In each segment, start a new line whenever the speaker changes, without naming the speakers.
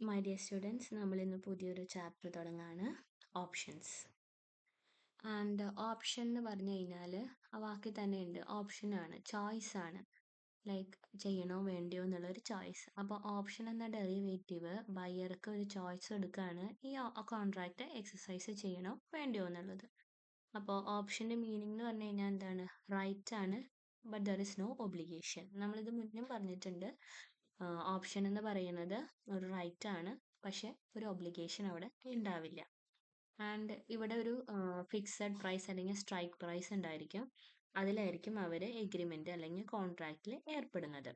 My dear students, നമ്മളിന്ന് പുതിയൊരു chapter തുടങ്ങാണ്, options. And option എന്ന് പറഞ്ഞു കഴിഞ്ഞാൽ ആ വാക്കിൽ തന്നെ ഉണ്ട്, ഓപ്ഷനാണ്, ചോയ്സ് ആണ്. ലൈക്ക് ചെയ്യണോ വേണ്ടിയോ എന്നുള്ളൊരു ചോയ്സ്. അപ്പോൾ ഓപ്ഷൻ എന്ന ഡെറിവേറ്റീവ് ബയ്യർക്ക് ഒരു ചോയ്സ് എടുക്കുകയാണ്, ഈ കോൺട്രാക്റ്റ് എക്സസൈസ് ചെയ്യണോ വേണ്ടിയോ എന്നുള്ളത്. അപ്പോൾ ഓപ്ഷൻ്റെ മീനിങ് എന്ന് പറഞ്ഞു കഴിഞ്ഞാൽ എന്താണ്? റൈറ്റ് ആണ്, but there is no obligation. നമ്മളിത് മുന്നേ പറഞ്ഞിട്ടുണ്ട്. ഓപ്ഷൻ എന്ന് പറയുന്നത് ഒരു റൈറ്റ് ആണ്, പക്ഷെ ഒരു ഒബ്ലിഗേഷൻ അവിടെ ഉണ്ടാവില്ല. ആൻഡ് ഇവിടെ ഒരു ഫിക്സഡ് പ്രൈസ് അല്ലെങ്കിൽ സ്ട്രൈക്ക് പ്രൈസ് ഉണ്ടായിരിക്കും. അതിലായിരിക്കും അവർ എഗ്രിമെന്റ് അല്ലെങ്കിൽ കോൺട്രാക്റ്റിൽ ഏർപ്പെടുന്നത്.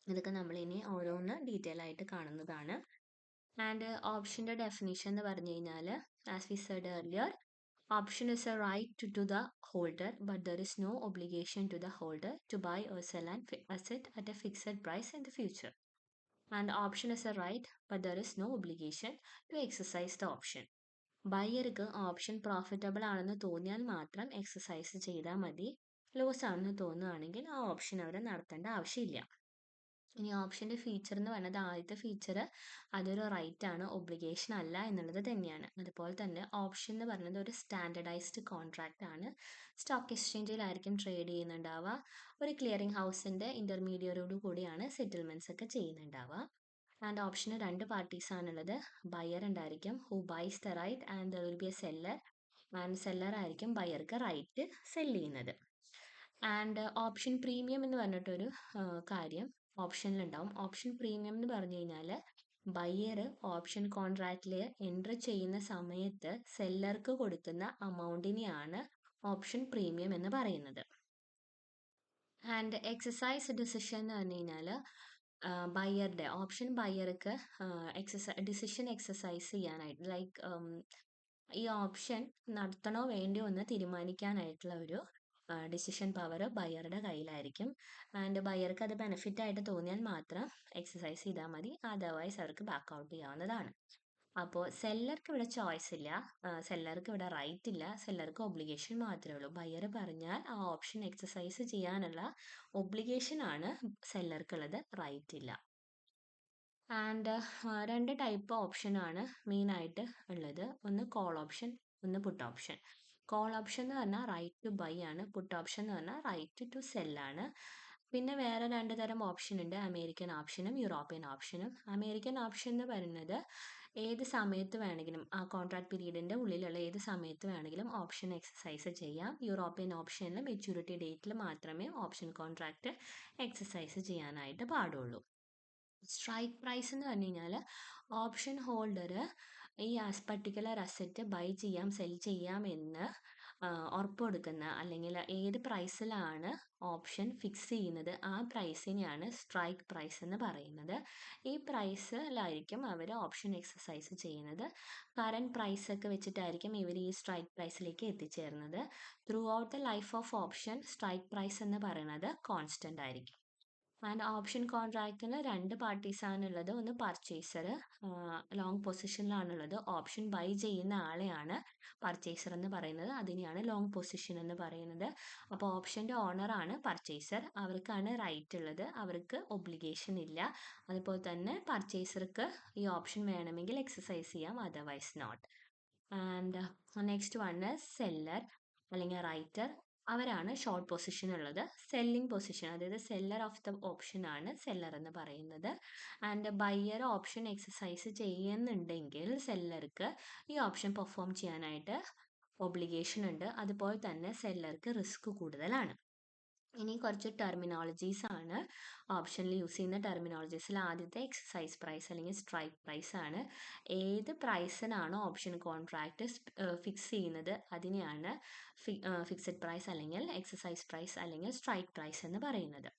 ഇതൊക്കെ നമ്മൾ ഇനി ഓരോന്ന് ഡീറ്റെയിൽ ആയിട്ട് കാണുന്നതാണ്. ആൻഡ് ഓപ്ഷന്റെ ഡെഫിനിഷൻ എന്ന് പറഞ്ഞു കഴിഞ്ഞാൽ, as we Z earlier, option is a right to the holder, but there is no obligation to the holder to buy or sell an asset at a fixed price in the future. And option is a right, but there is no obligation to exercise the option. ബയ്യർക്ക് option profitable ആണെന്ന് തോന്നിയാൽ മാത്രം exercise ചെയ്താൽ മതി. Loss ആണെന്ന് തോന്നുകയാണെങ്കിൽ ആ option അവർ നടത്തേണ്ട ആവശ്യമില്ല. ഇനി ഓപ്ഷന്റെ ഫീച്ചർ എന്ന് പറയുന്നത്, ആദ്യത്തെ ഫീച്ചർ അതൊരു റൈറ്റ് ആണ്, ഒബ്ലിഗേഷൻ അല്ല എന്നുള്ളത് തന്നെയാണ്. അതുപോലെ തന്നെ ഓപ്ഷൻ എന്ന് പറയുന്നത് ഒരു സ്റ്റാൻഡർഡൈസ്ഡ് കോൺട്രാക്റ്റ് ആണ്. സ്റ്റോക്ക് എക്സ്ചേഞ്ചിലായിരിക്കും ട്രേഡ് ചെയ്യുന്നുണ്ടാവുക. ഒരു ക്ലിയറിംഗ് ഹൗസിന്റെ ഇന്റർമീഡിയറോട് കൂടിയാണ് സെറ്റിൽമെന്റ്സ് ഒക്കെ ചെയ്യുന്നുണ്ടാവുക. ആൻഡ് ഓപ്ഷന് രണ്ട് പാർട്ടീസ് ആണുള്ളത്. ബയർ ഉണ്ടായിരിക്കും, who buys the right, and there will be a seller, and seller ആയിരിക്കും ബയർക്ക് റൈറ്റ് സെല് ചെയ്യുന്നത്. ആൻഡ് ഓപ്ഷൻ പ്രീമിയം എന്ന് പറഞ്ഞിട്ടൊരു കാര്യം ഓപ്ഷനിലുണ്ടാവും. ഓപ്ഷൻ പ്രീമിയം എന്ന് പറഞ്ഞു കഴിഞ്ഞാൽ, ബയ്യർ ഓപ്ഷൻ കോൺട്രാക്റ്റിൽ എൻട്രി ചെയ്യുന്ന സമയത്ത് സെല്ലർക്ക് കൊടുക്കുന്ന അമൗണ്ടിനെയാണ് ഓപ്ഷൻ പ്രീമിയം എന്ന് പറയുന്നത്. ആൻഡ് എക്സസൈസ് ഡിസിഷൻ എന്ന് പറഞ്ഞു കഴിഞ്ഞാൽ, ബയ്യറുടെ ഓപ്ഷൻ ബയ്യർക്ക് ഡിസിഷൻ എക്സസൈസ് ചെയ്യാനായിട്ട്, ലൈക്ക് ഈ ഓപ്ഷൻ നടത്തണോ വേണ്ടിയോ എന്ന് തീരുമാനിക്കാനായിട്ടുള്ള ഒരു ഡിസിഷൻ പവർ ബയ്യറുടെ കയ്യിലായിരിക്കും. ആൻഡ് ബയ്യർക്ക് അത് ബെനിഫിറ്റ് ആയിട്ട് തോന്നിയാൽ മാത്രം എക്സസൈസ് ചെയ്താൽ മതി, അതർവൈസ് അവർക്ക് ബാക്ക് ഔട്ട് ചെയ്യാവുന്നതാണ്. അപ്പോൾ സെല്ലർക്ക് ഇവിടെ ചോയ്സ് ഇല്ല, സെല്ലർക്ക് ഇവിടെ റൈറ്റ് ഇല്ല, സെല്ലർക്ക് ഒബ്ലിഗേഷൻ മാത്രമേ ഉള്ളൂ. ബയ്യർ പറഞ്ഞാൽ ആ ഓപ്ഷൻ എക്സസൈസ് ചെയ്യാനുള്ള ഒബ്ലിഗേഷൻ ആണ് സെല്ലർക്കുള്ളത്, റൈറ്റ് ഇല്ല. ആൻഡ് രണ്ട് ടൈപ്പ് ഓപ്ഷനാണ് മെയിനായിട്ട് ഉള്ളത്. ഒന്ന് കോൾ ഓപ്ഷൻ, ഒന്ന് പുട്ട് ഓപ്ഷൻ. കോൾ ഓപ്ഷൻ എന്ന് പറഞ്ഞാൽ റൈറ്റ് ടു ബൈ ആണ്, പുട്ട് ഓപ്ഷൻ എന്ന് പറഞ്ഞാൽ റൈറ്റ് ടു സെല്ലാണ്. പിന്നെ വേറെ രണ്ട് തരം ഓപ്ഷൻ ഉണ്ട്, അമേരിക്കൻ ഓപ്ഷനും യൂറോപ്യൻ ഓപ്ഷനും. അമേരിക്കൻ ഓപ്ഷൻ എന്ന് പറയുന്നത് ഏത് സമയത്ത് വേണമെങ്കിലും, ആ കോൺട്രാക്ട് പീരീഡിൻ്റെ ഉള്ളിലുള്ള ഏത് സമയത്ത് വേണമെങ്കിലും ഓപ്ഷൻ എക്സസൈസ് ചെയ്യാം. യൂറോപ്യൻ ഓപ്ഷനിൽ മെച്യൂരിറ്റി ഡേറ്റിൽ മാത്രമേ ഓപ്ഷൻ കോൺട്രാക്റ്റ് എക്സസൈസ് ചെയ്യാനായിട്ട് പാടുള്ളൂ. സ്ട്രൈക്ക് പ്രൈസ് എന്ന് പറഞ്ഞു കഴിഞ്ഞാൽ, ഓപ്ഷൻ ഹോൾഡർ ഈ പർട്ടിക്കുലർ അസറ്റ് ബൈ ചെയ്യാം സെൽ ചെയ്യാം എന്ന് ഉറപ്പ് കൊടുക്കുന്ന, അല്ലെങ്കിൽ ഏത് പ്രൈസിലാണ് ഓപ്ഷൻ ഫിക്സ് ചെയ്യുന്നത് ആ പ്രൈസിനെയാണ് സ്ട്രൈക്ക് പ്രൈസ് എന്ന് പറയുന്നത്. ഈ പ്രൈസിലായിരിക്കും അവർ ഓപ്ഷൻ എക്സസൈസ് ചെയ്യുന്നത്. കറൻറ്റ് പ്രൈസ് ഒക്കെ വെച്ചിട്ടായിരിക്കും ഇവർ ഈ സ്ട്രൈക്ക് പ്രൈസിലേക്ക് എത്തിച്ചേരുന്നത്. Throughout the life of option strike price എന്ന് പറയുന്നത് കോൺസ്റ്റന്റ് ആയിരിക്കും. ആൻഡ് ഓപ്ഷൻ കോൺട്രാക്റ്റിന് രണ്ട് പാർട്ടീസാണുള്ളത്. ഒന്ന് പർച്ചേസർ, ലോങ് പൊസിഷനിലാണുള്ളത്. ഓപ്ഷൻ ബൈ ചെയ്യുന്ന ആളെയാണ് പർച്ചേസർ എന്ന് പറയുന്നത്, അതിനെയാണ് ലോങ് പൊസിഷൻ എന്ന് പറയുന്നത്. അപ്പോൾ ഓപ്ഷൻ്റെ ഓണറാണ് പർച്ചേസർ, അവർക്കാണ് റൈറ്റ് ഉള്ളത്, അവർക്ക് ഒബ്ലിഗേഷൻ ഇല്ല. അതുപോലെ തന്നെ പർച്ചേസർക്ക് ഈ ഓപ്ഷൻ വേണമെങ്കിൽ എക്സസൈസ് ചെയ്യാം, otherwise not. And next one seller അല്ലെങ്കിൽ റൈറ്റർ, അവരാണ് ഷോർട്ട് പൊസിഷൻ ഉള്ളത്. സെല്ലിംഗ് പൊസിഷൻ, അതായത് സെല്ലർ ഓഫ് ദ ഓപ്ഷൻ ആണ് സെല്ലർ എന്ന് പറയുന്നത്. ആൻഡ് ബയ്യർ ഓപ്ഷൻ എക്സസൈസ് ചെയ്യുന്നുണ്ടെങ്കിൽ സെല്ലർക്ക് ഈ ഓപ്ഷൻ പെർഫോം ചെയ്യാനായിട്ട് ഒബ്ലിഗേഷൻ ഉണ്ട്. അതുപോലെ തന്നെ സെല്ലർക്ക് റിസ്ക് കൂടുതലാണ്. ഇനി കുറച്ച് ടെർമിനോളജീസ് ആണ് ഓപ്ഷനിൽ യൂസ് ചെയ്യുന്ന ടെർമിനോളജീസിൽ. ആദ്യത്തെ എക്സസൈസ് പ്രൈസ് അല്ലെങ്കിൽ സ്ട്രൈക്ക് പ്രൈസ് ആണ്. ഏത് പ്രൈസിനാണോ ഓപ്ഷൻ കോൺട്രാക്റ്റ് ഫിക്സ് ചെയ്യുന്നത് അതിനെയാണ് ഫിക്സഡ് പ്രൈസ് അല്ലെങ്കിൽ എക്സസൈസ് പ്രൈസ് അല്ലെങ്കിൽ സ്ട്രൈക്ക് പ്രൈസ് എന്ന് പറയുന്നത്.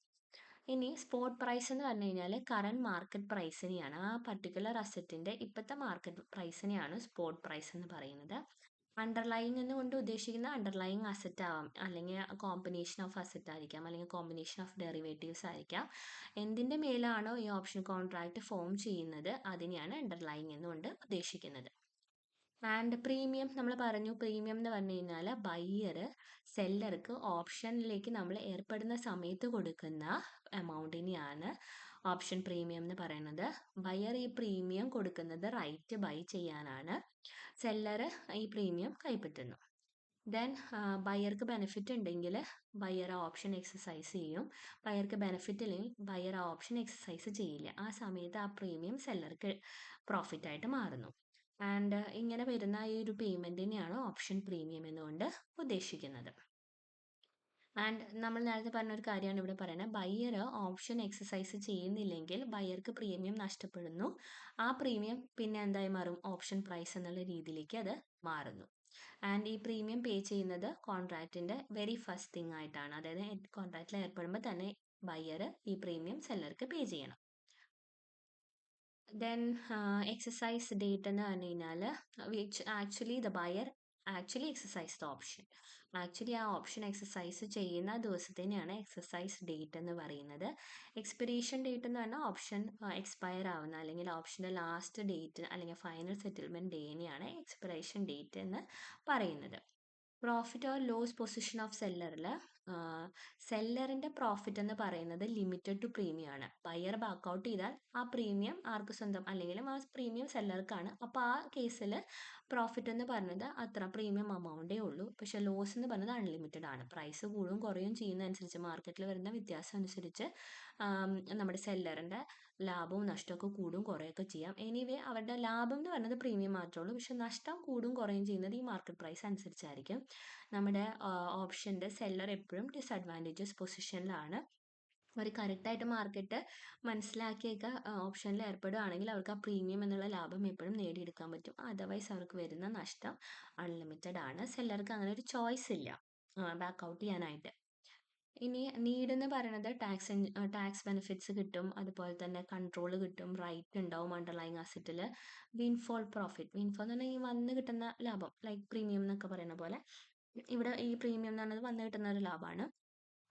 ഇനി സ്പോട്ട് പ്രൈസ് എന്ന് പറഞ്ഞു കഴിഞ്ഞാൽ കറണ്ട് മാർക്കറ്റ് പ്രൈസിനെയാണ്, ആ പർട്ടിക്കുലർ അസറ്റിന്റെ ഇപ്പോഴത്തെ മാർക്കറ്റ് പ്രൈസിനെയാണ് സ്പോട്ട് പ്രൈസ് എന്ന് പറയുന്നത്. അണ്ടർലൈങ് എന്നുകൊണ്ട് ഉദ്ദേശിക്കുന്ന അണ്ടർലൈങ് അസറ്റ് ആവാം, അല്ലെങ്കിൽ കോമ്പിനേഷൻ ഓഫ് അസറ്റ് ആയിരിക്കാം, അല്ലെങ്കിൽ കോമ്പിനേഷൻ ഓഫ് ഡെറിവേറ്റീവ്സ് ആയിരിക്കാം. എന്തിൻ്റെ മേലാണോ ഈ ഓപ്ഷൻ കോൺട്രാക്റ്റ് ഫോം ചെയ്യുന്നത് അതിനെയാണ് അണ്ടർലൈങ് എന്നുകൊണ്ട് ഉദ്ദേശിക്കുന്നത്. ആൻഡ് പ്രീമിയം നമ്മൾ പറഞ്ഞു, പ്രീമിയം എന്ന് പറഞ്ഞു കഴിഞ്ഞാൽ ബയ്യർ സെല്ലർക്ക് ഓപ്ഷനിലേക്ക് നമ്മൾ ഏർപ്പെടുന്ന സമയത്ത് കൊടുക്കുന്ന എമൗണ്ടിനെയാണ് ഓപ്ഷൻ പ്രീമിയം എന്ന് പറയുന്നത്. ബയർ ഈ പ്രീമിയം കൊടുക്കുന്നത് റൈറ്റ് ബൈ ചെയ്യാനാണ്. സെല്ലർ ഈ പ്രീമിയം കൈപ്പറ്റുന്നു. ദെൻ ബയർക്ക് ബെനിഫിറ്റ് ഉണ്ടെങ്കിൽ ബയർ ആ ഓപ്ഷൻ എക്സസൈസ് ചെയ്യും. ബയർക്ക് ബെനിഫിറ്റ് ഇല്ലെങ്കിൽ ബയർ ആ ഓപ്ഷൻ എക്സസൈസ് ചെയ്യില്ല. ആ സമയത്ത് ആ പ്രീമിയം സെല്ലർക്ക് പ്രോഫിറ്റ് ആയിട്ട് മാറുന്നു. ആൻഡ് ഇങ്ങനെ വരുന്ന ഈ ഒരു പേയ്മെൻറ്റിനെയാണ് ഓപ്ഷൻ പ്രീമിയം എന്നുകൊണ്ട് ഉദ്ദേശിക്കുന്നത്. ആൻഡ് നമ്മൾ നേരത്തെ പറഞ്ഞ ഒരു കാര്യമാണ് ഇവിടെ പറയുന്നത്. ബയ്യർ ഓപ്ഷൻ എക്സസൈസ് ചെയ്യുന്നില്ലെങ്കിൽ ബയ്യർക്ക് പ്രീമിയം നഷ്ടപ്പെടുന്നു. ആ പ്രീമിയം പിന്നെ എന്തായി മാറും? ഓപ്ഷൻ പ്രൈസ് എന്നുള്ള രീതിയിലേക്ക് അത് മാറുന്നു. ആൻഡ് ഈ പ്രീമിയം പേ ചെയ്യുന്നത് കോൺട്രാക്റ്റിന്റെ വെരി ഫസ്റ്റ് തിങ് ആയിട്ടാണ്. അതായത് കോൺട്രാക്റ്റിൽ ഏർപ്പെടുമ്പോൾ തന്നെ ബയ്യർ ഈ പ്രീമിയം സെല്ലർക്ക് പേ ചെയ്യണം. ദെൻ എക്സസൈസ് ഡേറ്റ് എന്ന് പറഞ്ഞു കഴിഞ്ഞാൽ which actually the buyer actually exercise the option. Actually ആ ഓപ്ഷൻ എക്സസൈസ് ചെയ്യുന്ന ദിവസത്തിനെയാണ് എക്സസൈസ് ഡേറ്റ് എന്ന് പറയുന്നത്. എക്സ്പിറേഷൻ ഡേറ്റ് എന്ന് പറഞ്ഞാൽ ഓപ്ഷൻ എക്സ്പയർ ആവുന്ന അല്ലെങ്കിൽ ഓപ്ഷൻ്റെ ലാസ്റ്റ് ഡേറ്റ് അല്ലെങ്കിൽ ഫൈനൽ സെറ്റിൽമെൻറ്റ് ഡേനെയാണ് എക്സ്പിറേഷൻ ഡേറ്റ് എന്ന് പറയുന്നത്. Profit or loss position of സെല്ലറിൽ സെല്ലറിൻ്റെ പ്രോഫിറ്റ് എന്ന് പറയുന്നത് ലിമിറ്റഡ് ടു പ്രീമിയം ആണ്. ബയർ ബാക്ക് ഔട്ട് ചെയ്താൽ ആ പ്രീമിയം ആർക്ക് സ്വന്തം, അല്ലെങ്കിലും ആ പ്രീമിയം സെല്ലർക്കാണ്. അപ്പോൾ ആ കേസിൽ പ്രോഫിറ്റ് എന്ന് പറഞ്ഞത് അത്ര പ്രീമിയം എമൗണ്ടേ ഉള്ളൂ. പക്ഷേ ലോസ് എന്ന് പറഞ്ഞത് അൺലിമിറ്റഡ് ആണ്. പ്രൈസ് കൂടും കുറയും ചെയ്യുന്നതനുസരിച്ച്, മാർക്കറ്റിൽ വരുന്ന വ്യത്യാസം അനുസരിച്ച് നമ്മുടെ സെല്ലറിൻ്റെ ലാഭവും നഷ്ടമൊക്കെ കൂടും കുറയൊക്കെ ചെയ്യാം. എനിവേ അവരുടെ ലാഭം എന്ന് പറയുന്നത് പ്രീമിയം മാത്രമേ ഉള്ളൂ. പക്ഷെ നഷ്ടം കൂടും കുറയും ചെയ്യുന്നത് ഈ മാർക്കറ്റ് പ്രൈസ് അനുസരിച്ചായിരിക്കും. നമ്മുടെ ഓപ്ഷൻ്റെ സെല്ലർ എപ്പോഴും ഡിസഡ്വാൻറ്റേജസ് പൊസിഷനിലാണ്. അവർ കറക്റ്റായിട്ട് മാർക്കറ്റ് മനസ്സിലാക്കിയൊക്കെ ഓപ്ഷനിൽ ഏർപ്പെടുകയാണെങ്കിൽ അവർക്ക് ആ പ്രീമിയം എന്നുള്ള ലാഭം എപ്പോഴും നേടിയെടുക്കാൻ പറ്റും. അതർവൈസ് അവർക്ക് വരുന്ന നഷ്ടം അൺലിമിറ്റഡ് ആണ്. സെല്ലർക്ക് അങ്ങനെ ഒരു ചോയ്സ് ഇല്ല ബാക്ക് ഔട്ട് ചെയ്യാനായിട്ട്. ഇനി നീഡ് എന്ന് പറയുന്നത് ടാക്സ് ബെനിഫിറ്റ്സ് കിട്ടും, അതുപോലെ തന്നെ കൺട്രോൾ കിട്ടും, റൈറ്റ് ഉണ്ടാവും അണ്ടർലൈങ് അസറ്റിൽ. വിൻഫോൾ പ്രോഫിറ്റ്, വിൻഫോൾ എന്ന് പറഞ്ഞാൽ ഈ വന്ന് കിട്ടുന്ന ലാഭം, ലൈക്ക് പ്രീമിയം എന്നൊക്കെ പറയുന്ന പോലെ ഇവിടെ ഈ പ്രീമിയം എന്ന് പറയുന്നത് വന്ന് കിട്ടുന്ന ഒരു ലാഭമാണ്.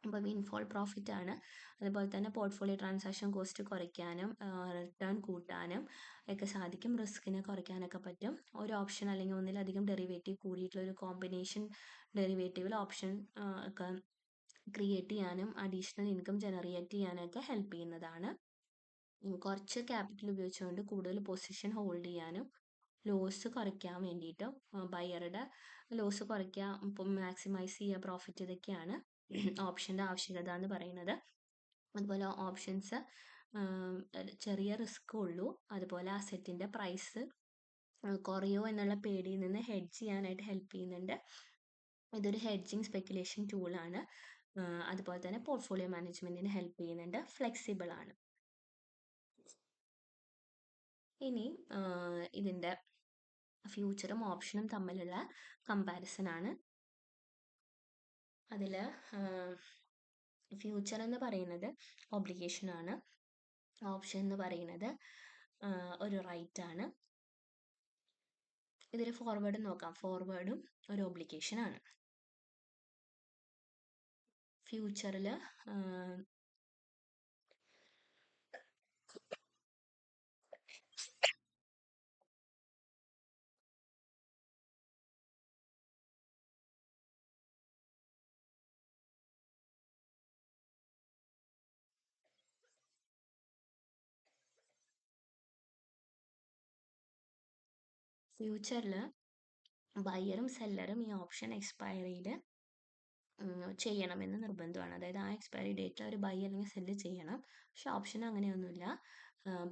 അപ്പോൾ വിൻഫോൾ പ്രോഫിറ്റ് ആണ്. അതുപോലെ തന്നെ പോർട്ട്ഫോളിയോ ട്രാൻസാക്ഷൻ കോസ്റ്റ് കുറയ്ക്കാനും റിട്ടേൺ കൂട്ടാനും ഒക്കെ സാധിക്കും. റിസ്കിനെ കുറയ്ക്കാനൊക്കെ പറ്റും. ഒരു ഓപ്ഷൻ അല്ലെങ്കിൽ ഒന്നിലധികം ഡെറിവേറ്റീവ് കൂടിയിട്ടുള്ള ഒരു കോമ്പിനേഷൻ ഡെറിവേറ്റീവിൽ ഓപ്ഷൻ ഒക്കെ ക്രിയേറ്റ് ചെയ്യാനും അഡീഷണൽ ഇൻകം ജനറേറ്റ് ചെയ്യാനൊക്കെ ഹെൽപ്പ് ചെയ്യുന്നതാണ്. കുറച്ച് ക്യാപിറ്റൽ ഉപയോഗിച്ചുകൊണ്ട് കൂടുതൽ പൊസിഷൻ ഹോൾഡ് ചെയ്യാനും ലോസ് കുറയ്ക്കാൻ വേണ്ടിയിട്ടും ബയറുടെ ലോസ് കുറയ്ക്കുക, ഇപ്പം മാക്സിമൈസ് ചെയ്യുക പ്രോഫിറ്റ്, ഇതൊക്കെയാണ് ഓപ്ഷൻ്റെ ആവശ്യകത എന്ന് പറയുന്നത്. അതുപോലെ ഓപ്ഷൻസ് ചെറിയ റിസ്ക് ഉള്ളൂ. അതുപോലെ അസറ്റിൻ്റെ പ്രൈസ് കുറയോ എന്നുള്ള പേടിയിൽ നിന്ന് ഹെഡ്ജ് ചെയ്യാനായിട്ട് ഹെൽപ്പ് ചെയ്യുന്നുണ്ട്. ഇതൊരു ഹെഡ്ജിങ് സ്പെക്കുലേഷൻ ടൂളാണ്. അതുപോലെ തന്നെ പോർട്ട്ഫോളിയോ മാനേജ്മെൻറ്റിന് ഹെൽപ്പ് ചെയ്യുന്നുണ്ട്. ഫ്ലെക്സിബിൾ ആണ്. ഇനി ഇതിൻ്റെ ഫ്യൂച്ചറും ഓപ്ഷനും തമ്മിലുള്ള കമ്പാരിസൺ ആണ്. അതിൽ ഫ്യൂച്ചർ എന്ന് പറയുന്നത് ഒബ്ലിഗേഷൻ ആണ്. ഓപ്ഷൻ എന്ന് പറയുന്നത് ഒരു റൈറ്റ് ആണ്. ഇതിൽ ഫോർവേഡ് നോക്കാം. ഫോർവേഡും ഒരു ഒബ്ലിഗേഷൻ ആണ്. ഫ്യൂച്ചറിൽ ബയറും സെല്ലറും ഈ ഓപ്ഷൻ എക്സ്പയറിയിൽ ചെയ്യണമെന്ന് നിർബന്ധമാണ്. അതായത് ആ എക്സ്പയറി ഡേറ്റിൽ അവർ ബൈ അല്ലെങ്കിൽ സെല്ല് ചെയ്യണം. പക്ഷെ ഓപ്ഷൻ അങ്ങനെയൊന്നുമില്ല.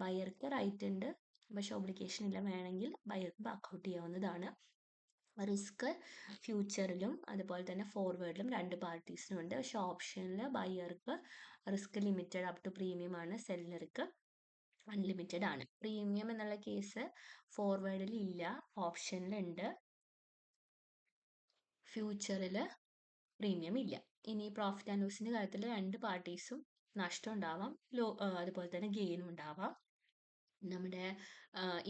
ബയർക്ക് റൈറ്റ് ഉണ്ട്, പക്ഷെ ഒബ്ലിഗേഷൻ ഇല്ല. വേണമെങ്കിൽ ബയർക്ക് ബാക്ക് ഔട്ട് ചെയ്യാവുന്നതാണ്. റിസ്ക് ഫ്യൂച്ചറിലും അതുപോലെ തന്നെ ഫോർവേഡിലും രണ്ട് പാർട്ടീസിനും ഉണ്ട്. പക്ഷെ ഓപ്ഷനിൽ ബയർക്ക് risk limited up to premium ആണ്, സെല്ലർക്ക് അൺലിമിറ്റഡ് ആണ്. പ്രീമിയം എന്നുള്ള കേസ് ഫോർവേഡിൽ ഇല്ല, ഓപ്ഷനിലുണ്ട്. ഫ്യൂച്ചറിൽ പ്രീമിയം ഇല്ല. ഇനി പ്രോഫിറ്റ് ആൻഡ് ലോസിൻ്റെ കാര്യത്തിൽ രണ്ട് പാർട്ടീസും നഷ്ടം ഉണ്ടാവാം, അതുപോലെ തന്നെ ഗെയിനും ഉണ്ടാവാം. നമ്മുടെ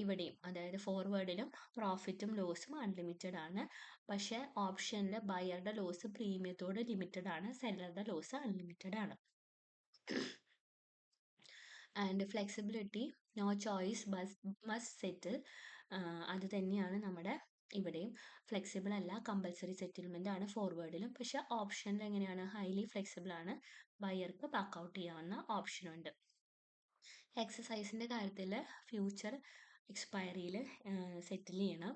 ഇവിടെയും അതായത് ഫോർവേഡിലും പ്രോഫിറ്റും ലോസും അൺലിമിറ്റഡ് ആണ്. പക്ഷേ ഓപ്ഷനിൽ ബയറുടെ ലോസ് പ്രീമിയത്തോട് ലിമിറ്റഡ് ആണ്, സെല്ലറുടെ ലോസ് അൺലിമിറ്റഡ് ആണ്. And flexibility, no choice must settle, അത് തന്നെയാണ് നമ്മുടെ ഇവിടെയും. ഫ്ലെക്സിബിൾ അല്ല, കമ്പൽസറി സെറ്റിൽമെൻ്റ് ആണ് ഫോർവേഡിലും. പക്ഷെ ഓപ്ഷനിൽ എങ്ങനെയാണ്? ഹൈലി ഫ്ലെക്സിബിൾ ആണ്, ബയർക്ക് ബാക്ക് ഔട്ട് ചെയ്യാവുന്ന ഓപ്ഷനുണ്ട്. എക്സസൈസിൻ്റെ കാര്യത്തിൽ ഫ്യൂച്ചർ എക്സ്പയറിയിൽ സെറ്റിൽ ചെയ്യണം.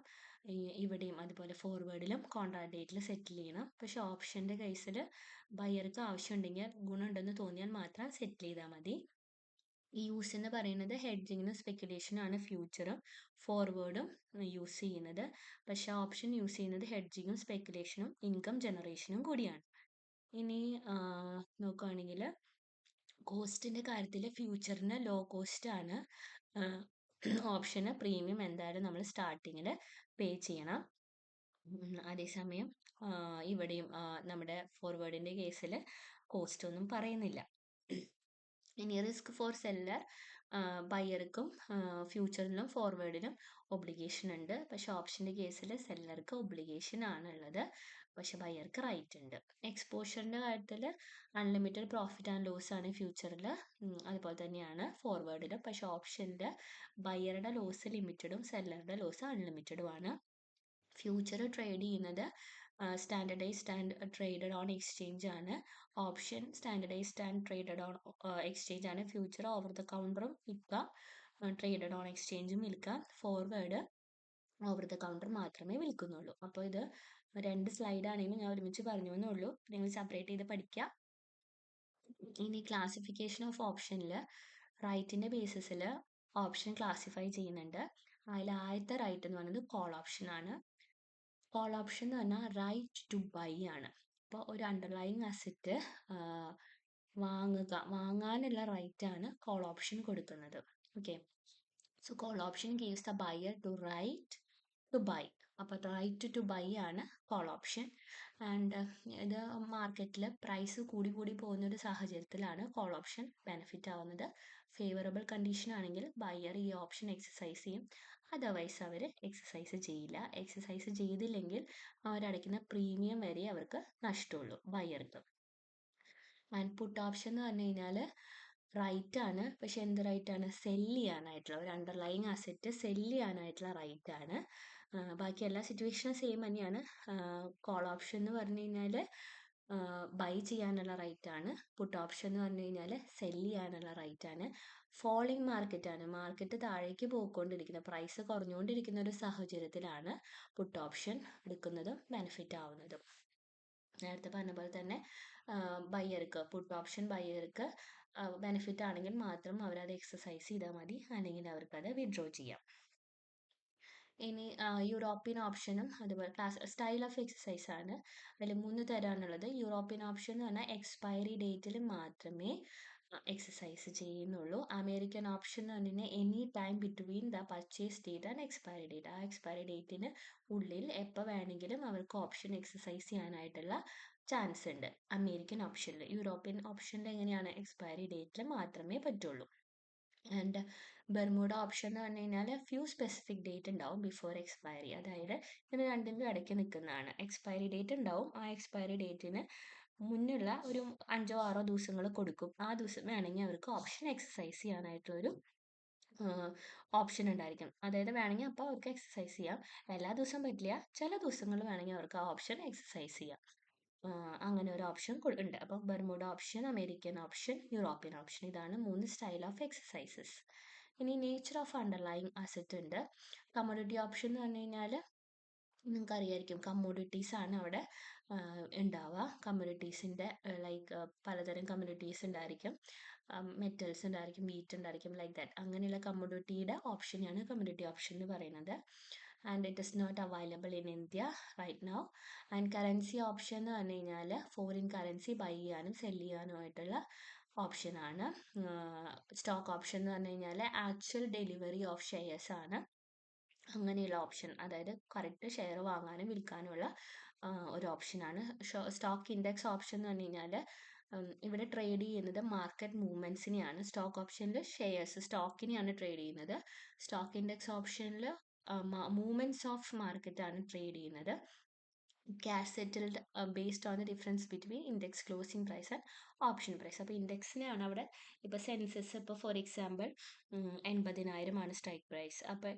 ഇവിടെയും അതുപോലെ ഫോർവേഡിലും കോൺട്രാക്ട് ഡേറ്റിൽ സെറ്റിൽ ചെയ്യണം. പക്ഷേ ഓപ്ഷൻ്റെ കേസിൽ ബയർക്ക് ആവശ്യമുണ്ടെങ്കിൽ ഗുണമുണ്ടെന്ന് തോന്നിയാൽ മാത്രം സെറ്റിൽ ചെയ്താൽ മതി. ഈ യൂസ് എന്ന് പറയുന്നത് ഹെഡ്ജിങ്ങിനും സ്പെക്കുലേഷനും ആണ് ഫ്യൂച്ചറും ഫോർവേഡും യൂസ് ചെയ്യുന്നത്. പക്ഷേ ഓപ്ഷൻ യൂസ് ചെയ്യുന്നത് ഹെഡ്ജിങ്ങും സ്പെക്കുലേഷനും ഇൻകം ജനറേഷനും കൂടിയാണ്. ഇനി നോക്കുകയാണെങ്കിൽ കോസ്റ്റിൻ്റെ കാര്യത്തിൽ ഫ്യൂച്ചറിന് ലോ കോസ്റ്റ് ആണ്. ഓപ്ഷന് പ്രീമിയം എന്തായാലും നമ്മൾ സ്റ്റാർട്ടിങ്ങിൽ പേ ചെയ്യണം. അതേസമയം ഇവിടെയും നമ്മുടെ ഫോർവേഡിൻ്റെ കേസിൽ കോസ്റ്റ് ഒന്നും പറയുന്നില്ല. ഇനി റിസ്ക് ഫോർ സെല്ലർ, ബയ്യർക്കും ഫ്യൂച്ചറിലും ഫോർവേഡിലും ഒബ്ലിഗേഷൻ ഉണ്ട്. പക്ഷെ ഓപ്ഷൻ്റെ കേസിൽ സെല്ലർക്ക് ഒബ്ലിഗേഷൻ ആണുള്ളത്, പക്ഷെ ബയ്യർക്ക് റൈറ്റ് ഉണ്ട്. എക്സ്പോഷറിൻ്റെ കാര്യത്തിൽ അൺലിമിറ്റഡ് പ്രോഫിറ്റ് ആൻഡ് ലോസ് ആണ് ഫ്യൂച്ചറിൽ, അതുപോലെ തന്നെയാണ് ഫോർവേഡിൽ. പക്ഷെ ഓപ്ഷൻ്റെ ബയ്യറുടെ ലോസ് ലിമിറ്റഡും സെല്ലറുടെ ലോസ് അൺലിമിറ്റഡും ആണ്. ഫ്യൂച്ചർ ട്രേഡ് ചെയ്യുന്നത് standardised and traded on exchange ആണ്. Option standardised and traded on exchange ആണ്. ഫ്യൂച്ചർ ഓവർ ദ കൗണ്ടറും വിൽക്കാം, ട്രേഡഡ് ഓൺ എക്സ്ചേഞ്ചും വിൽക്കാം. ഫോർവേഡ് ഓവർ ദ കൗണ്ടർ മാത്രമേ വിൽക്കുന്നുള്ളൂ. അപ്പോൾ ഇത് 2 സ്ലൈഡ് ആണെങ്കിലും ഞാൻ ഒരുമിച്ച് പറഞ്ഞു എന്നേ ഉള്ളൂ, നിങ്ങൾ സെപ്പറേറ്റ് ചെയ്ത് പഠിക്കുക. ഇനി ക്ലാസിഫിക്കേഷൻ ഓഫ് ഓപ്ഷനിൽ റൈറ്റിൻ്റെ ബേസിസിൽ ഓപ്ഷൻ ക്ലാസിഫൈ ചെയ്യുന്നുണ്ട്. അതിൽ ആദ്യത്തെ റൈറ്റ് എന്ന് പറയുന്നത് കോൾ ഓപ്ഷൻ ആണ്. കോൾ ഓപ്ഷൻ എന്ന് പറഞ്ഞാൽ റൈറ്റ് ടു ബൈ ആണ്. അപ്പോൾ ഒരു അണ്ടർലൈങ് അസറ്റ് വാങ്ങാനുള്ള റൈറ്റ് ആണ് കോൾ ഓപ്ഷൻ കൊടുക്കുന്നത്. Okay, so call option gives the buyer to right to buy. അപ്പോൾ റൈറ്റ് ടു ബൈ ആണ് കോൾ ഓപ്ഷൻ. ആൻഡ് ഇത് മാർക്കറ്റിൽ പ്രൈസ് കൂടി പോകുന്ന ഒരു സാഹചര്യത്തിലാണ് കോൾ ഓപ്ഷൻ ബെനിഫിറ്റ് ആവുന്നത്. ഫേവറബിൾ കണ്ടീഷൻ ആണെങ്കിൽ ബയർ ഈ ഓപ്ഷൻ എക്സസൈസ് ചെയ്യും, അതർവൈസ് അവർ എക്സസൈസ് ചെയ്യില്ല. എക്സസൈസ് ചെയ്തില്ലെങ്കിൽ അവരടയ്ക്കുന്ന പ്രീമിയം വരെ അവർക്ക് നഷ്ടമുള്ളൂ ബയർക്ക്. ആൻഡ് പുട്ട് ഓപ്ഷൻ എന്ന് പറഞ്ഞു കഴിഞ്ഞാൽ റൈറ്റ് ആണ്, പക്ഷെ എന്ത് റൈറ്റ് ആണ്? സെല്ല് ചെയ്യാനായിട്ടുള്ള ഒരു അണ്ടർലൈങ് അസറ്റ് സെല്ല് ചെയ്യാനായിട്ടുള്ള റൈറ്റ് ആണ്. ബാക്കി എല്ലാ സിറ്റുവേഷനും സെയിം തന്നെയാണ്. കോൾ ഓപ്ഷൻ എന്ന് പറഞ്ഞു കഴിഞ്ഞാൽ ബൈ ചെയ്യാനുള്ള റൈറ്റ് ആണ്. പുട്ട് ഓപ്ഷൻ എന്ന് പറഞ്ഞു കഴിഞ്ഞാൽ സെല്ല് ചെയ്യാനുള്ള റൈറ്റ് ആണ്. ഫോളിങ് മാർക്കറ്റ് ആണ്, മാർക്കറ്റ് താഴേക്ക് പോയിക്കൊണ്ടിരിക്കുന്ന, പ്രൈസ് കുറഞ്ഞുകൊണ്ടിരിക്കുന്ന ഒരു സാഹചര്യത്തിലാണ് പുട്ട് ഓപ്ഷൻ എടുക്കുന്നതും ബെനിഫിറ്റ് ആവുന്നതും. നേരത്തെ പറഞ്ഞ പോലെ തന്നെ ബയ്യർക്ക് പുട്ട് ഓപ്ഷൻ ബയ്യർക്ക് ബെനിഫിറ്റ് ആണെങ്കിൽ മാത്രം അവരത് എക്സസൈസ് ചെയ്താൽ മതി, അല്ലെങ്കിൽ അവർക്കത് വിഡ്രോ ചെയ്യാം. ഇനി യൂറോപ്യൻ ഓപ്ഷനും അതുപോലെ സ്റ്റൈൽ ഓഫ് എക്സസൈസ് ആണ്. അതിൽ 3 തരമാണുള്ളത്. യൂറോപ്യൻ ഓപ്ഷൻ എന്ന് പറഞ്ഞാൽ എക്സ്പയറി ഡേറ്റിൽ മാത്രമേ എക്സസൈസ് ചെയ്യുന്നുള്ളൂ. അമേരിക്കൻ ഓപ്ഷൻ എന്ന് പറഞ്ഞു കഴിഞ്ഞാൽ any time between the purchase date and expiry date. ആ എക്സ്പയറി ഡേറ്റിന് ഉള്ളിൽ എപ്പോൾ വേണമെങ്കിലും അവർക്ക് ഓപ്ഷൻ എക്സസൈസ് ചെയ്യാനായിട്ടുള്ള ചാൻസ് ഉണ്ട് അമേരിക്കൻ ഓപ്ഷനിൽ. യൂറോപ്യൻ ഓപ്ഷനിൽ എങ്ങനെയാണ്? എക്സ്പയറി ഡേറ്റിൽ മാത്രമേ പറ്റുള്ളൂ. ആൻഡ് ബെർമുഡ ഓപ്ഷൻ എന്ന് പറഞ്ഞു കഴിഞ്ഞാൽ ഫ്യൂ സ്പെസിഫിക് ഡേറ്റ് ഉണ്ടാവും ബിഫോർ എക്സ്പയറി. അതായത് ഇതിന് രണ്ടിനും ഇടയ്ക്ക് നിൽക്കുന്നതാണ്. എക്സ്പയറി ഡേറ്റ് ഉണ്ടാവും, ആ എക്സ്പയറി ഡേറ്റിന് മുന്നുള്ള ഒരു 5-6 ദിവസങ്ങൾ കൊടുക്കും. ആ ദിവസം വേണമെങ്കിൽ അവർക്ക് ഓപ്ഷൻ എക്സസൈസ് ചെയ്യാനായിട്ടുള്ളൊരു ഓപ്ഷൻ ഉണ്ടായിരിക്കും. അതായത് വേണമെങ്കിൽ അപ്പോൾ അവർക്ക് എക്സസൈസ് ചെയ്യാം. എല്ലാ ദിവസവും പറ്റില്ല, ചില ദിവസങ്ങളിൽ വേണമെങ്കിൽ അവർക്ക് ആ ഓപ്ഷൻ എക്സസൈസ് ചെയ്യാം. അങ്ങനെ ഒരു ഓപ്ഷൻ ഉണ്ട്. അപ്പോൾ Bermuda option, American option, European option, ഇതാണ് 3 സ്റ്റൈൽ ഓഫ് എക്സസൈസസ്. ഇനി നേച്ചർ ഓഫ് അണ്ടർലൈങ് അസറ്റ് ഉണ്ട്. കമ്മോഡിറ്റി ഓപ്ഷൻ എന്ന് പറഞ്ഞു കഴിഞ്ഞാൽ നിങ്ങൾക്ക് അറിയായിരിക്കും, കമ്മോഡിറ്റീസ് ആണ് അവിടെ ഉണ്ടാവുക. കമ്മോഡിറ്റീസിൻ്റെ ലൈക്ക് പലതരം കമ്മോഡിറ്റീസ് ഉണ്ടായിരിക്കും, മെറ്റൽസ് ഉണ്ടായിരിക്കും, വീറ്റ് ഉണ്ടായിരിക്കും, ലൈക്ക് ദാറ്റ്. അങ്ങനെയുള്ള കമ്മോഡിറ്റിയുടെ ഓപ്ഷനാണ് കമ്മോഡിറ്റി ഓപ്ഷൻ എന്ന് പറയുന്നത്. And it is not available in India right now. And currency option എന്ന് പറഞ്ഞു കഴിഞ്ഞാൽ ഫോറിൻ കറൻസി ബൈ ചെയ്യാനും സെല് ചെയ്യാനുമായിട്ടുള്ള ഓപ്ഷനാണ്. സ്റ്റോക്ക് ഓപ്ഷൻ എന്ന് പറഞ്ഞു കഴിഞ്ഞാൽ ആക്ച്വൽ ഡെലിവറി ഓഫ് ഷെയർസ് ആണ്. അങ്ങനെയുള്ള ഓപ്ഷൻ, അതായത് കറക്റ്റ് ഷെയർ വാങ്ങാനും വിൽക്കാനുമുള്ള ഒരു ഓപ്ഷനാണ്. സ്റ്റോക്ക് ഇൻഡെക്സ് ഓപ്ഷൻ എന്ന് പറഞ്ഞു കഴിഞ്ഞാൽ ഇവിടെ ട്രേഡ് ചെയ്യുന്നത് മാർക്കറ്റ് മൂവ്മെൻറ്റ്സിനെയാണ്. സ്റ്റോക്ക് ഓപ്ഷനിൽ ഷെയർസ് സ്റ്റോക്കിനെയാണ് ട്രേഡ് ചെയ്യുന്നത്. സ്റ്റോക്ക് ഇൻഡെക്സ് ഓപ്ഷനിൽ മൂവ്മെൻറ്റ്സ് ഓഫ് മാർക്കറ്റ് ആണ് ട്രേഡ് ചെയ്യുന്നത്. Cash settled based on the difference between index closing price and option price. അപ്പോൾ ഇൻഡെക്സിനെയാണ് അവിടെ ഇപ്പോൾ സെൻസസ് ഇപ്പോൾ ഫോർ എക്സാമ്പിൾ 80,000 ആണ് സ്ട്രൈക്ക് പ്രൈസ്. അപ്പോൾ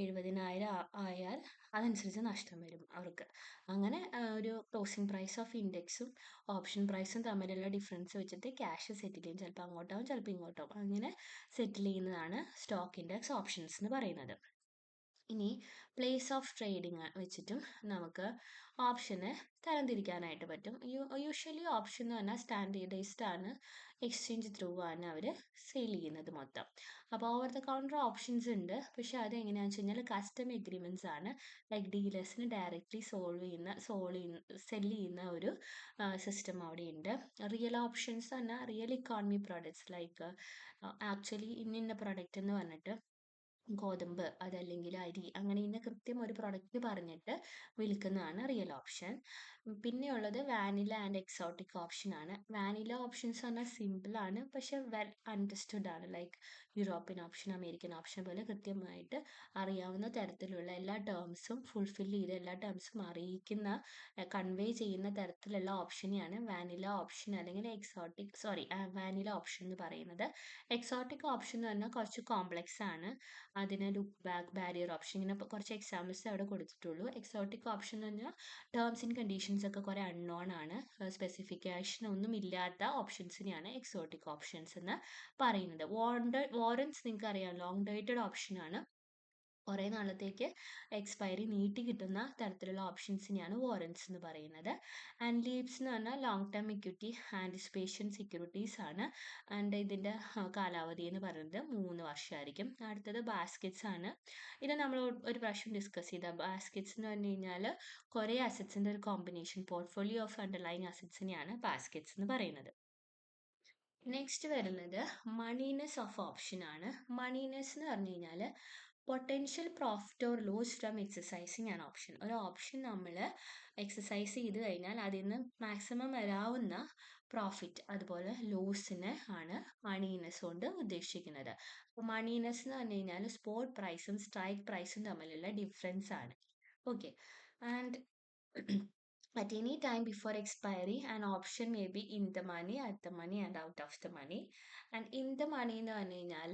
70,000 ആയാൽ അതനുസരിച്ച് നഷ്ടം വരും അവർക്ക്. അങ്ങനെ ഒരു ക്ലോസിംഗ് പ്രൈസ് ഓഫ് ഇൻഡെക്സും ഓപ്ഷൻ പ്രൈസും തമ്മിലുള്ള ഡിഫറൻസ് വെച്ചിട്ട് ക്യാഷ് സെറ്റിൽ ചെയ്യും. ചിലപ്പോൾ അങ്ങോട്ടാവും ചിലപ്പോൾ ഇങ്ങോട്ടാവും. അങ്ങനെ സെറ്റിൽ ചെയ്യുന്നതാണ് സ്റ്റോക്ക് ഇൻഡെക്സ് ഓപ്ഷൻസ് എന്ന് പറയുന്നത്. ഇനി പ്ലേസ് ഓഫ് ട്രേഡിങ് വെച്ചിട്ടും നമുക്ക് ഓപ്ഷന് തരംതിരിക്കാനായിട്ട് പറ്റും. യൂഷ്വലി ഓപ്ഷൻ എന്ന് പറഞ്ഞാൽ സ്റ്റാൻഡേർഡൈസ്ഡ് ആണ്, എക്സ്ചേഞ്ച് ത്രൂ ആണ് അവർ സെയിൽ ചെയ്യുന്നത് മൊത്തം. അപ്പോൾ ഓവർ ദ കൗണ്ടർ ഓപ്ഷൻസ് ഉണ്ട്, പക്ഷെ അത് എങ്ങനെയാണെന്ന് വെച്ച് കഴിഞ്ഞാൽ കസ്റ്റം എഗ്രിമെൻറ്റ്സ് ആണ്. ലൈക്ക് ഡീലേഴ്സിന് ഡയറക്റ്റ്ലി സെല് ചെയ്യുന്ന ഒരു സിസ്റ്റം അവിടെ ഉണ്ട്. റിയൽ ഓപ്ഷൻസ് പറഞ്ഞാൽ real economy products like actually ഇന്ന പ്രൊഡക്റ്റ് എന്ന് പറഞ്ഞിട്ട് ഗോതമ്പ് അതല്ലെങ്കിൽ അരി അങ്ങനെ ഇന്ന കൃത്യം ഒരു പ്രൊഡക്റ്റ് പറഞ്ഞിട്ട് വിൽക്കുന്നതാണ് റിയൽ ഓപ്ഷൻ. പിന്നെയുള്ളത് വാനില ആൻഡ് എക്സോട്ടിക് ഓപ്ഷൻ ആണ്. വാനില ഓപ്ഷൻസ് പറഞ്ഞാൽ സിമ്പിൾ ആണ്, പക്ഷെ വെൽ അണ്ടർസ്റ്റുഡ് ആണ്. Like European option, American option പോലെ കൃത്യമായിട്ട് അറിയാവുന്ന തരത്തിലുള്ള എല്ലാ ടേംസും ഫുൾഫിൽ ചെയ്ത് എല്ലാ ടേംസും അറിയിക്കുന്ന കൺവേ ചെയ്യുന്ന തരത്തിലുള്ള ഓപ്ഷനെയാണ് വാനില ഓപ്ഷൻ അല്ലെങ്കിൽ വാനില ഓപ്ഷൻ എന്ന് പറയുന്നത്. എക്സോട്ടിക് ഓപ്ഷൻ എന്ന് പറഞ്ഞാൽ കുറച്ച് കോംപ്ലക്സ് ആണ്. അതിന് ലുക്ക് ബാക്ക്, ബാരിയർ ഓപ്ഷൻ, ഇങ്ങനെ കുറച്ച് എക്സാമ്പിൾസ് അവിടെ കൊടുത്തിട്ടുള്ളൂ. എക്സോട്ടിക് ഓപ്ഷൻ എന്ന് പറഞ്ഞാൽ ടേംസ് ആൻഡ് കണ്ടീഷൻസ് ഒക്കെ കുറേ അൺനോൺ ആണ്. സ്പെസിഫിക്കേഷൻ ഒന്നും ഇല്ലാത്ത ഓപ്ഷൻസിനെയാണ് എക്സോട്ടിക് ഓപ്ഷൻസ് എന്ന് പറയുന്നത്. വാറൻസ് നിങ്ങൾക്ക് അറിയാം, ലോങ് ഡേറ്റഡ് ഓപ്ഷൻ ആണ്. കുറേ നാളത്തേക്ക് എക്സ്പയറി നീട്ടി കിട്ടുന്ന തരത്തിലുള്ള ഓപ്ഷൻസിനെയാണ് വാറൻസ് എന്ന് പറയുന്നത്. ആൻഡ് ലീവ്സ് എന്ന് പറഞ്ഞാൽ long term equity anticipation securities ആണ്. ആൻഡ് ഇതിൻ്റെ കാലാവധി എന്ന് പറയുന്നത് 3 വർഷമായിരിക്കും. അടുത്തത് ബാസ്ക്കറ്റ്സ് ആണ്. ഇത് നമ്മൾ ഒരു പ്രാവശ്യം ഡിസ്കസ് ചെയ്ത ബാസ്ക്കറ്റ്സ് എന്ന് പറഞ്ഞു കഴിഞ്ഞാൽ കുറേ അസറ്റ്സിൻ്റെ ഒരു കോമ്പിനേഷൻ, പോർട്ട്ഫോളിയോ ഓഫ് അണ്ടർലൈങ് അസറ്റ്സിനെയാണ് ബാസ്ക്കറ്റ്സ് എന്ന് പറയുന്നത്. നെക്സ്റ്റ് വരുന്നത് മണീനെസ് ഓഫ് ഓപ്ഷൻ ആണ്. മണീനെസ് എന്ന് പറഞ്ഞു കഴിഞ്ഞാൽ potential profit or loss from exercising ആണ് ഓപ്ഷൻ. ഒരു ഓപ്ഷൻ നമ്മൾ എക്സസൈസ് ചെയ്ത് കഴിഞ്ഞാൽ അതിൽ നിന്ന് മാക്സിമം വരാവുന്ന പ്രോഫിറ്റ് അതുപോലെ ലോസിന് ആണ് മണീനെസ് കൊണ്ട് ഉദ്ദേശിക്കുന്നത്. അപ്പോൾ മണീനെസ് എന്ന് പറഞ്ഞു കഴിഞ്ഞാൽ സ്പോട്ട് പ്രൈസും സ്ട്രൈക്ക് പ്രൈസും തമ്മിലുള്ള ഡിഫറൻസ് ആണ്. Okay, and at any time before expiry, an option may be in the money, at the money, and out of the money. And in the money എന്ന് പറഞ്ഞു കഴിഞ്ഞാൽ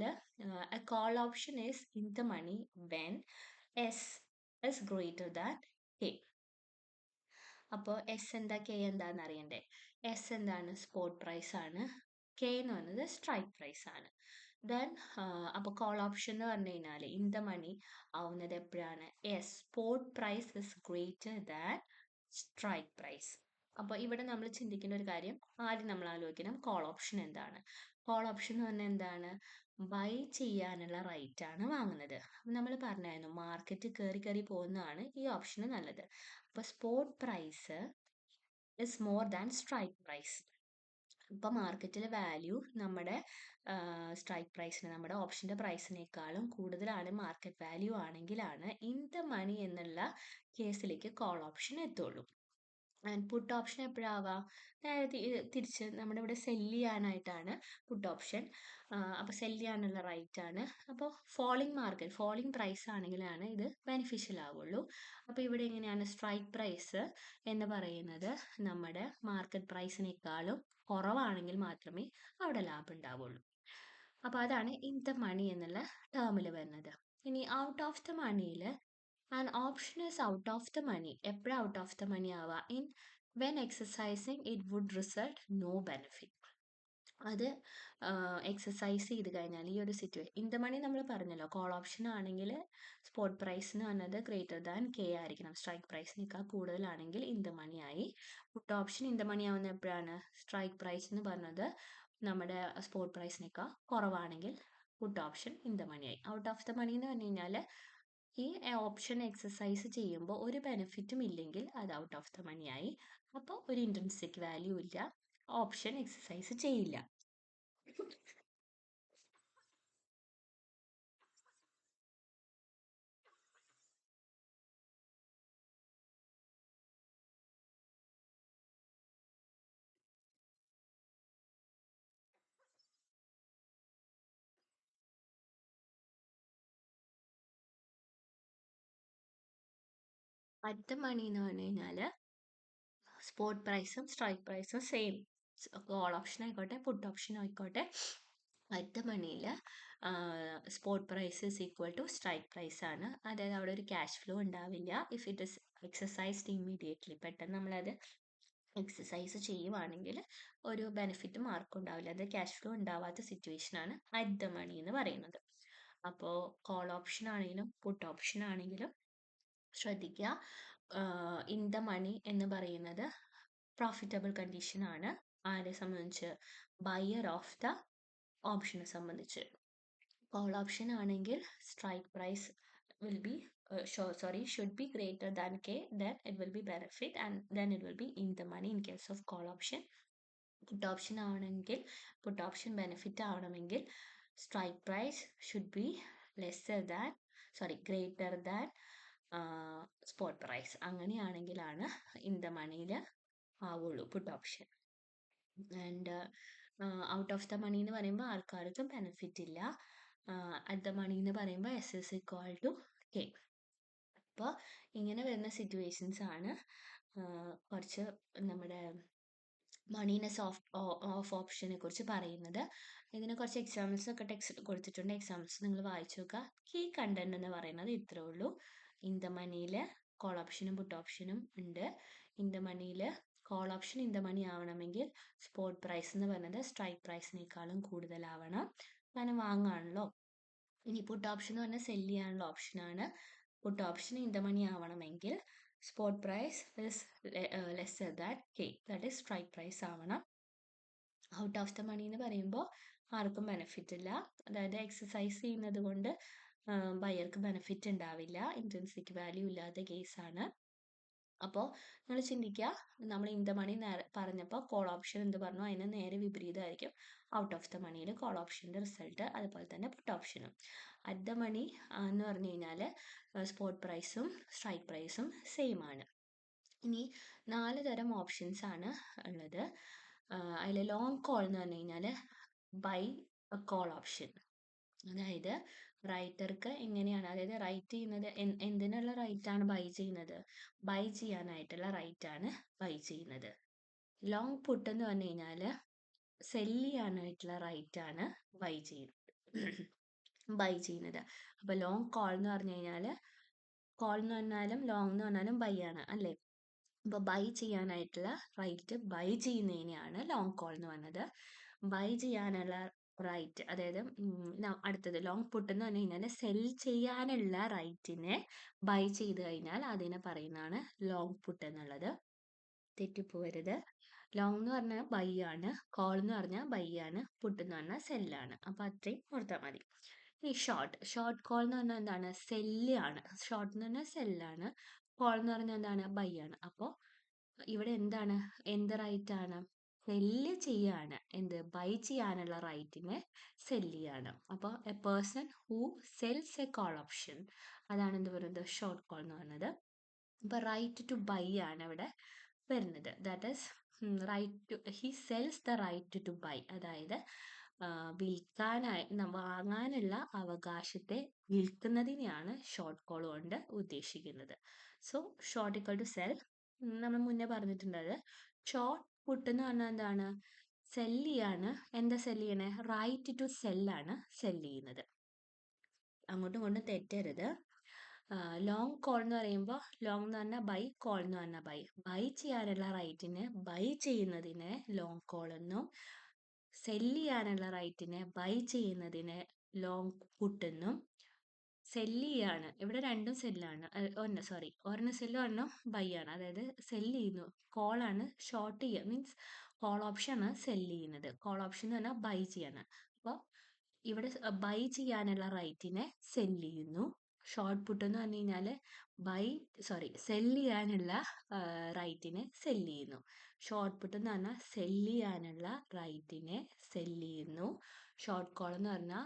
a call option is in the money when S is greater than K. അപ്പോൾ S എന്താ, K എന്താന്ന് അറിയണ്ടേ? S എന്താണ്? Spot price ആണ്. K എന്ന് പറയുന്നത് സ്ട്രൈക്ക് പ്രൈസ് ആണ്. ദെൻ അപ്പോൾ കോൾ ഓപ്ഷൻ എന്ന് പറഞ്ഞു കഴിഞ്ഞാൽ ഇൻ ദ മണി ആവുന്നത് എപ്പോഴാണ്? S spot price is greater than strike price. അപ്പോൾ ഇവിടെ നമ്മൾ ചിന്തിക്കേണ്ട ഒരു കാര്യം, ആദ്യം നമ്മൾ ആലോചിക്കണം കോൾ ഓപ്ഷൻ എന്താണ്. കോൾ ഓപ്ഷൻ എന്ന് പറഞ്ഞാൽ എന്താണ്? ബൈ ചെയ്യാനുള്ള റൈറ്റ് ആണ് വാങ്ങുന്നത്. നമ്മൾ പറഞ്ഞായിരുന്നു മാർക്കറ്റ് കയറി കയറി പോകുന്നതാണ് ഈ ഓപ്ഷന് നല്ലത്. അപ്പോൾ spot price is more than strike price. ഇപ്പോൾ മാർക്കറ്റിലെ വാല്യൂ നമ്മുടെ സ്ട്രൈക്ക് പ്രൈസിന്, നമ്മുടെ ഓപ്ഷൻ്റെ പ്രൈസിനേക്കാളും കൂടുതലാണ് മാർക്കറ്റ് വാല്യൂ ആണെങ്കിലാണ് ഇൻ ദ മണി എന്നുള്ള കേസിലേക്ക് കോൾ ഓപ്ഷൻ എത്തുള്ളൂ. ആൻഡ് പുട്ട് ഓപ്ഷൻ എപ്പോഴാവാം? നേരെ തിരിച്ച് നമ്മുടെ ഇവിടെ സെല്ല് ചെയ്യാനായിട്ടാണ് പുട്ട് ഓപ്ഷൻ. അപ്പോൾ സെല്ല് ചെയ്യാനുള്ള റൈറ്റ് ആണ്. അപ്പോൾ ഫോളിംഗ് പ്രൈസ് ആണെങ്കിലാണ് ഇത് ബെനിഫിഷ്യൽ ആവുള്ളൂ. അപ്പോൾ ഇവിടെ എങ്ങനെയാണ്? സ്ട്രൈക്ക് പ്രൈസ് എന്ന് പറയുന്നത് നമ്മുടെ മാർക്കറ്റ് പ്രൈസിനേക്കാളും കുറവാണെങ്കിൽ മാത്രമേ അവിടെ ലാഭം ഉണ്ടാവുള്ളൂ. അപ്പോൾ അതാണ് ഇൻ ദ മണി എന്നുള്ള ടേമിൽ വരുന്നത്. ഇനി ഔട്ട് ഓഫ് ദ മണിയിൽ and option is out of the money. എപ്പോഴും ഔട്ട് ഓഫ് ദ മണി ആവുക? In when exercising it would result no benefit. അത് എക്സസൈസ് ചെയ്ത് കഴിഞ്ഞാൽ ഈ ഒരു സിറ്റുവേഷൻ, ഇൻ ദ മണി നമ്മൾ പറഞ്ഞല്ലോ, കോൾ ഓപ്ഷൻ ആണെങ്കിൽ സ്പോട്ട് പ്രൈസ് എന്ന് പറഞ്ഞത് ഗ്രേറ്റർ ദാൻ കെ ആയിരിക്കണം. സ്ട്രൈക്ക് പ്രൈസിനേക്കാൾ കൂടുതലാണെങ്കിൽ ഇൻ ദ മണി ആയി. Put option in the money ആവുന്ന എപ്പോഴാണ്? സ്ട്രൈക്ക് പ്രൈസ് എന്ന് പറഞ്ഞത് നമ്മുടെ സ്പോട്ട് പ്രൈസിനേക്കാൾ കുറവാണെങ്കിൽ put option in the money ആയി. ഔട്ട് ഓഫ് ദ മണി എന്ന് പറഞ്ഞു കഴിഞ്ഞാൽ ഈ ഓപ്ഷൻ എക്സസൈസ് ചെയ്യുമ്പോൾ ഒരു ബെനിഫിറ്റും ഇല്ലെങ്കിൽ അത് ഔട്ട് ഓഫ് ദ മണി ആയി. അപ്പോൾ ഒരു ഇൻട്രിൻസിക് വാല്യൂ ഇല്ല, ഓപ്ഷൻ എക്സസൈസ് ചെയ്യില്ല. അറ്റ് ദ മണി എന്ന് പറഞ്ഞു കഴിഞ്ഞാൽ സ്പോട്ട് പ്രൈസും സ്ട്രൈക്ക് പ്രൈസും സെയിം. കോൾ ഓപ്ഷൻ ആയിക്കോട്ടെ പുട്ട് ഓപ്ഷൻ ആയിക്കോട്ടെ, അറ്റ് ദ മണിയിൽ spot price is equal to strike price ആണ്. അതായത് അവിടെ ഒരു ക്യാഷ് ഫ്ലോ ഉണ്ടാവില്ല if it is exercised immediately. പെട്ടെന്ന് നമ്മളത് എക്സസൈസ് ചെയ്യുവാണെങ്കിൽ ഒരു ബെനിഫിറ്റും ആർക്കും ഉണ്ടാവില്ല. അത് ക്യാഷ് ഫ്ലോ ഉണ്ടാവാത്ത സിറ്റുവേഷൻ ആണ് അറ്റ് ദ മണി എന്ന് പറയുന്നത്. അപ്പോൾ കോൾ ഓപ്ഷൻ ആണെങ്കിലും പുട്ട് ഓപ്ഷൻ ആണെങ്കിലും ശ്രദ്ധിക്കുക, ഇൻ ദ മണി എന്ന് പറയുന്നത് പ്രോഫിറ്റബിൾ കണ്ടീഷൻ ആണ്. ആരെ സംബന്ധിച്ച്? ബയർ ഓഫ് ദ ഓപ്ഷനെ സംബന്ധിച്ച്. കോൾ ഓപ്ഷൻ ആണെങ്കിൽ strike price will be should be greater than K, then it will be benefit and then it will be in the money in case of call option. Put option ആണെങ്കിൽ put option benefit ആവണമെങ്കിൽ strike price should be greater than spot price. അങ്ങനെയാണെങ്കിലാണ് in the moneyയിൽ ആവുള്ളൂ put option. And out of the money എന്ന് പറയുമ്പോൾ ആൾക്കാർക്കും benefit ഇല്ല. At the money എന്ന് പറയുമ്പോൾ S is equal to K. അപ്പോൾ ഇങ്ങനെ വരുന്ന സിറ്റുവേഷൻസ് ആണ് കുറച്ച് നമ്മുടെ മണീനെസ് ഓഫ് ഓപ്ഷനെ കുറിച്ച് പറയുന്നത്. ഇതിന് കുറച്ച് എക്സാമ്പിൾസ് ഒക്കെ ടെക്സ്റ്റ് കൊടുത്തിട്ടുണ്ട്. എക്സാമ്പിൾസ് നിങ്ങൾ വായിച്ചു നോക്കുക. കീ കണ്ടന്റ് എന്ന് പറയുന്നത് ഇത്രേ ഉള്ളൂ. ഇൻ ദ മണിയിൽ കോൾ ഓപ്ഷനും പുട്ട് ഓപ്ഷനും ഉണ്ട്. ഇൻ ദ മണിയിൽ call option in the money ആവണമെങ്കിൽ സ്പോട്ട് പ്രൈസ് എന്ന് പറയുന്നത് സ്ട്രൈക്ക് പ്രൈസിനേക്കാളും കൂടുതലാവണം, കാരണം വാങ്ങാണല്ലോ. ഇനി പുട്ട് ഓപ്ഷൻ എന്ന് പറഞ്ഞാൽ സെല് ചെയ്യാനുള്ള ഓപ്ഷനാണ്. Put option in the money ആവണമെങ്കിൽ spot price is lesser than K, that is strike price ആവണം. ഔട്ട് ഓഫ് ദ മണി എന്ന് പറയുമ്പോൾ ആർക്കും ബെനിഫിറ്റ് ഇല്ല. അതായത് എക്സസൈസ് ചെയ്യുന്നത് കൊണ്ട് ബയർക്ക് ബെനിഫിറ്റ് ഉണ്ടാവില്ല, ഇൻട്രിൻസിക് വാല്യൂ ഇല്ലാത്ത കേസാണ്. അപ്പോൾ നിങ്ങൾ ചിന്തിക്കുക, നമ്മൾ ഇൻ ദ മണി പറഞ്ഞപ്പോൾ കോൾ ഓപ്ഷൻ എന്ത് പറഞ്ഞു, അതിന് നേരെ വിപരീതമായിരിക്കും ഔട്ട് ഓഫ് ദ മണിയിൽ കോൾ ഓപ്ഷൻ്റെ റിസൾട്ട്. അതുപോലെ തന്നെ പുട്ട് ഓപ്ഷനും. അറ്റ് ദ മണി എന്ന് പറഞ്ഞു കഴിഞ്ഞാൽ സ്പോട്ട് പ്രൈസും സ്ട്രൈക്ക് പ്രൈസും സെയിം ആണ്. ഇനി 4 തരം ഓപ്ഷൻസ് ആണ് ഉള്ളത്. അതിൽ ലോങ് കോൾ എന്ന് പറഞ്ഞു കഴിഞ്ഞാൽ ബൈ കോൾ ഓപ്ഷൻ. അതായത് റൈറ്റർക്ക് എങ്ങനെയാണ്, അതായത് റൈറ്റ് ചെയ്യുന്നത് എന്തിനുള്ള റൈറ്റ് ആണ് ബൈ ചെയ്യുന്നത്? ബൈ ചെയ്യാനായിട്ടുള്ള റൈറ്റ് ആണ് ബൈ ചെയ്യുന്നത്. ലോങ് പുട്ട് എന്ന് പറഞ്ഞു കഴിഞ്ഞാൽ സെല് ചെയ്യാനായിട്ടുള്ള റൈറ്റ് ആണ് ബൈ ചെയ്യുന്നത്. അപ്പൊ ലോങ് കോൾ എന്ന് പറഞ്ഞു കഴിഞ്ഞാൽ കോൾ എന്ന് പറഞ്ഞാലും ലോങ് എന്ന് പറഞ്ഞാലും ബൈ ആണ് അല്ലേ. അപ്പോൾ ബൈ ചെയ്യാനായിട്ടുള്ള റൈറ്റ് ബൈ ചെയ്യുന്നതിനെയാണ് ലോങ് കോൾ എന്ന് പറഞ്ഞത്. ബൈ ചെയ്യാനുള്ള റൈറ്റ്, അതായത് അടുത്തത് ലോങ് പുട്ട് എന്ന് പറഞ്ഞു കഴിഞ്ഞാൽ സെൽ ചെയ്യാനുള്ള റൈറ്റിനെ ബൈ ചെയ്ത് കഴിഞ്ഞാൽ അതിനെ പറയുന്നതാണ് ലോങ് പുട്ട് എന്നുള്ളത്. തെറ്റിപ്പോവരുത്. ലോങ് എന്ന് പറഞ്ഞാൽ ബൈ ആണ്, കോൾ എന്ന് പറഞ്ഞാൽ ബൈ ആണ്, പുട്ട് എന്ന് പറഞ്ഞാൽ സെല്ലാണ്. അപ്പൊ അത്രയും ഓർത്താൽ മതി. ഇനി ഷോർട്ട് കോൾ എന്ന് പറഞ്ഞാൽ എന്താണ്? സെല്ല് ആണ്. ഷോർട്ട് എന്ന് പറഞ്ഞാൽ സെല്ലാണ്, കോൾ എന്ന് പറഞ്ഞാൽ എന്താണ്? ബൈ ആണ്. അപ്പോൾ ഇവിടെ എന്താണ്, എന്ത് റൈറ്റ് ആണ്? സെല്ല് ചെയ്യാണ്, എന്ത്? ബൈ ചെയ്യാനുള്ള റൈറ്റിനെ സെല്ല് ചെയ്യാണ്. അപ്പോൾ A person who cells A call option, അതാണ് എന്ത് പറയുന്നത്? ഷോർട്ട് കോൾ എന്ന് പറയുന്നത്. അപ്പൊ റൈറ്റ് ടു ബൈ ആണ് ഇവിടെ വരുന്നത്. That is he sells the right to buy, അതായത് വിൽക്കാനായി വാങ്ങാനുള്ള അവകാശത്തെ വിൽക്കുന്നതിനെയാണ് ഷോർട്ട് കോൾ കൊണ്ട് ഉദ്ദേശിക്കുന്നത്. So short equal to sell, നമ്മൾ മുന്നേ പറഞ്ഞിട്ടുണ്ടത്. ഷോർട്ട് പുട്ട് എന്ന് പറഞ്ഞാൽ എന്താണ്? സെല്ല് ചെയ്യാണ്. എന്താ സെല്ല് ചെയ്യണേ? റൈറ്റ് ടു സെല്ലാണ് സെല്ല് ചെയ്യുന്നത്. അങ്ങോട്ടും ഇങ്ങോട്ടും തെറ്റരുത്. ലോങ് കോൾ എന്ന് പറയുമ്പോൾ ലോങ് എന്ന് പറഞ്ഞാൽ ബൈ, കോൾ എന്ന് പറഞ്ഞാൽ ബൈ ചെയ്യാനുള്ള റൈറ്റിനെ ബൈ ചെയ്യുന്നതിനെ ലോങ് കോൾ എന്നും, സെല്ല് ചെയ്യാനുള്ള റൈറ്റിനെ ബൈ ചെയ്യുന്നതിനെ ലോങ് പുട്ട് എന്നും. സെല്ല് ചെയ്യാണ്, ഇവിടെ രണ്ടും സെല്ലാണ്. ഒരെണ്ണം സെല്ല് ഒരെണ്ണം ബൈ ആണ്. അതായത് സെല്ല് ചെയ്യുന്നു, കോളാണ് ഷോർട്ട് ചെയ്യുക, മീൻസ് കോൾ ഓപ്ഷൻ ആണ് സെല്ല് ചെയ്യുന്നത്. കോൾ ഓപ്ഷൻ എന്ന് പറഞ്ഞാൽ ബൈ ചെയ്യാണ്. അപ്പോൾ ഇവിടെ ബൈ ചെയ്യാനുള്ള റൈറ്റിനെ സെല്ല് ചെയ്യുന്നു. ഷോർട്ട് പുട്ട് എന്ന് പറഞ്ഞു കഴിഞ്ഞാൽ സെല്ല് ചെയ്യാനുള്ള റൈറ്റിനെ സെല്ല് ചെയ്യുന്നു. ഷോർട്ട് പുട്ട് എന്ന് പറഞ്ഞാൽ സെല്ല് ചെയ്യാനുള്ള റൈറ്റിനെ സെല്ല് ചെയ്യുന്നു. ഷോർട്ട് കോൾ എന്ന് പറഞ്ഞാൽ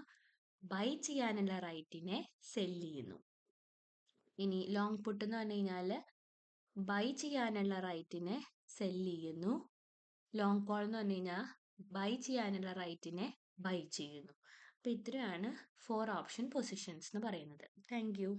ബൈ ചെയ്യാനുള്ള റൈറ്റിനെ സെല്ല് ചെയ്യുന്നു. ഇനി ലോങ് പുട്ട് എന്ന് പറഞ്ഞു കഴിഞ്ഞാൽ ബൈ ചെയ്യാനുള്ള റൈറ്റിനെ സെല്ല് ചെയ്യുന്നു. ലോങ് കോൾ എന്ന് പറഞ്ഞു കഴിഞ്ഞാൽ ബൈ ചെയ്യാനുള്ള റൈറ്റിനെ ബൈ ചെയ്യുന്നു. അപ്പൊ ഇത്രയാണ് 4 ഓപ്ഷൻ പൊസിഷൻസ് എന്ന് പറയുന്നത്. Thank you.